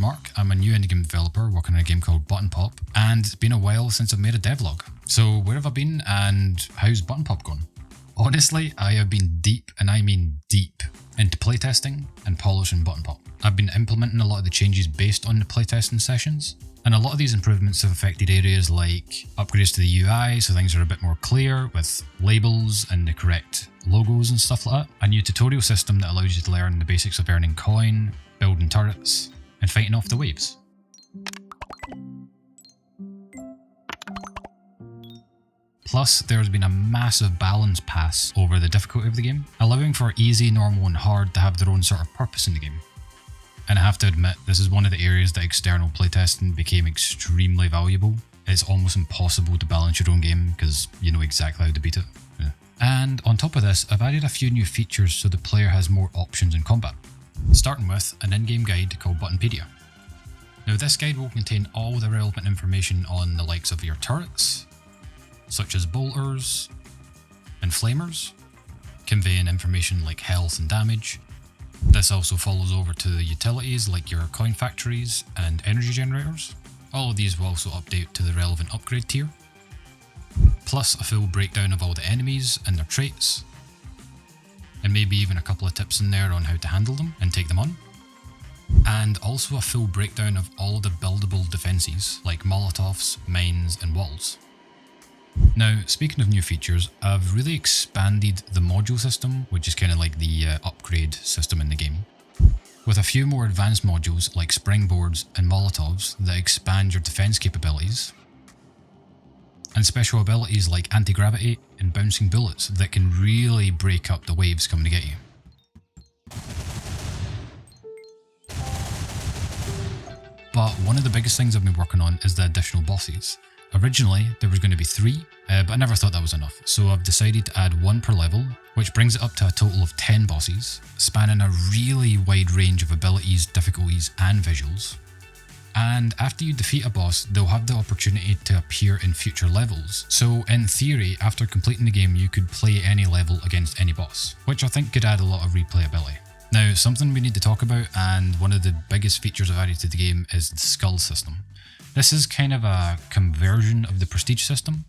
Mark. I'm a new indie game developer working on a game called Button Pop, and it's been a while since I've made a devlog. So where have I been and how's Button Pop gone? Honestly, I have been deep, and I mean deep, into playtesting and polishing Button Pop. I've been implementing a lot of the changes based on the playtesting sessions, and a lot of these improvements have affected areas like upgrades to the UI so things are a bit more clear with labels and the correct logos and stuff like that, a new tutorial system that allows you to learn the basics of earning coin, building turrets, and fighting off the waves. Plus, there's been a massive balance pass over the difficulty of the game, allowing for easy, normal and hard to have their own sort of purpose in the game. And I have to admit, this is one of the areas that external playtesting became extremely valuable. It's almost impossible to balance your own game because you know exactly how to beat it. Yeah. And on top of this, I've added a few new features so the player has more options in combat. Starting with an in-game guide called Buttonpedia. Now this guide will contain all the relevant information on the likes of your turrets, such as bolters and flamers, conveying information like health and damage. This also follows over to the utilities like your coin factories and energy generators. All of these will also update to the relevant upgrade tier. Plus a full breakdown of all the enemies and their traits, and maybe even a couple of tips in there on how to handle them and take them on. And also a full breakdown of all the buildable defences like molotovs, mines and walls. Now, speaking of new features, I've really expanded the module system, which is kind of like the upgrade system in the game, with a few more advanced modules like springboards and molotovs that expand your defense capabilities, and special abilities like anti-gravity and bouncing bullets that can really break up the waves coming to get you. But one of the biggest things I've been working on is the additional bosses. Originally, there was going to be 3, but I never thought that was enough, so I've decided to add 1 per level, which brings it up to a total of 10 bosses, spanning a really wide range of abilities, difficulties and visuals. And after you defeat a boss, they'll have the opportunity to appear in future levels, so in theory, after completing the game you could play any level against any boss, which I think could add a lot of replayability. Now, something we need to talk about, and one of the biggest features I've added to the game, is the skull system. This is kind of a conversion of the prestige system.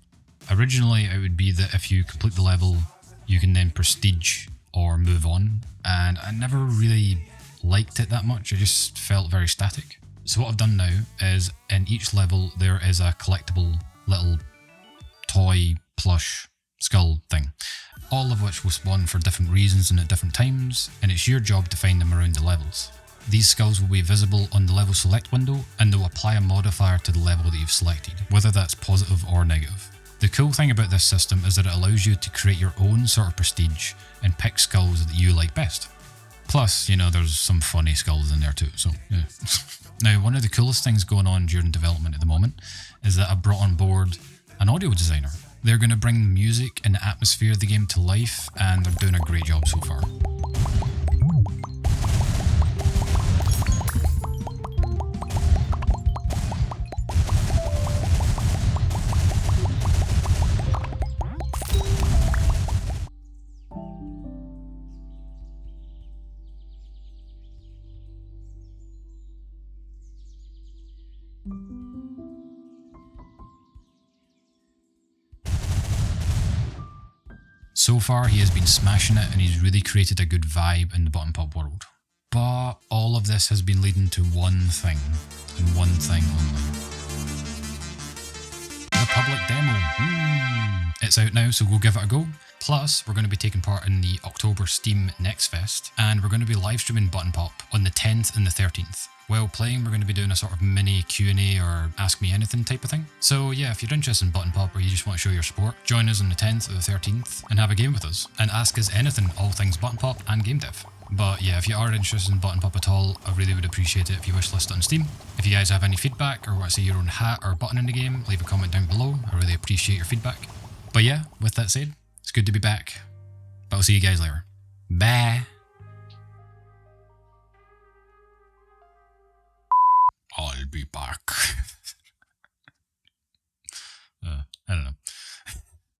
Originally it would be that if you complete the level you can then prestige or move on, and I never really liked it that much, it just felt very static. So what I've done now is in each level there is a collectible little toy plush skull thing, all of which will spawn for different reasons and at different times, and it's your job to find them around the levels. These skulls will be visible on the level select window, and they'll apply a modifier to the level that you've selected, whether that's positive or negative. The cool thing about this system is that it allows you to create your own sort of prestige and pick skulls that you like best. Plus, you know, there's some funny skulls in there too, so yeah. Now, one of the coolest things going on during development at the moment is that I brought on board an audio designer. They're going to bring the music and the atmosphere of the game to life, and they're doing a great job so far. So far he has been smashing it, and he's really created a good vibe in the Button Pop world. But all of this has been leading to one thing, and one thing only. The public demo. It's out now, so go give it a go. Plus, we're going to be taking part in the October Steam Next Fest, and we're going to be live streaming Button Pop on the 10th and the 13th. While playing, we're going to be doing a sort of mini Q&A or Ask Me Anything type of thing. So yeah, if you're interested in Button Pop or you just want to show your support, join us on the 10th or the 13th and have a game with us, and ask us anything, all things Button Pop and GameDev. But yeah, if you are interested in Button Pop at all, I really would appreciate it if you wishlist it on Steam. If you guys have any feedback or want to see your own hat or button in the game, leave a comment down below. I really appreciate your feedback. But yeah, with that said, it's good to be back. But I'll see you guys later. Bye. I'll be back.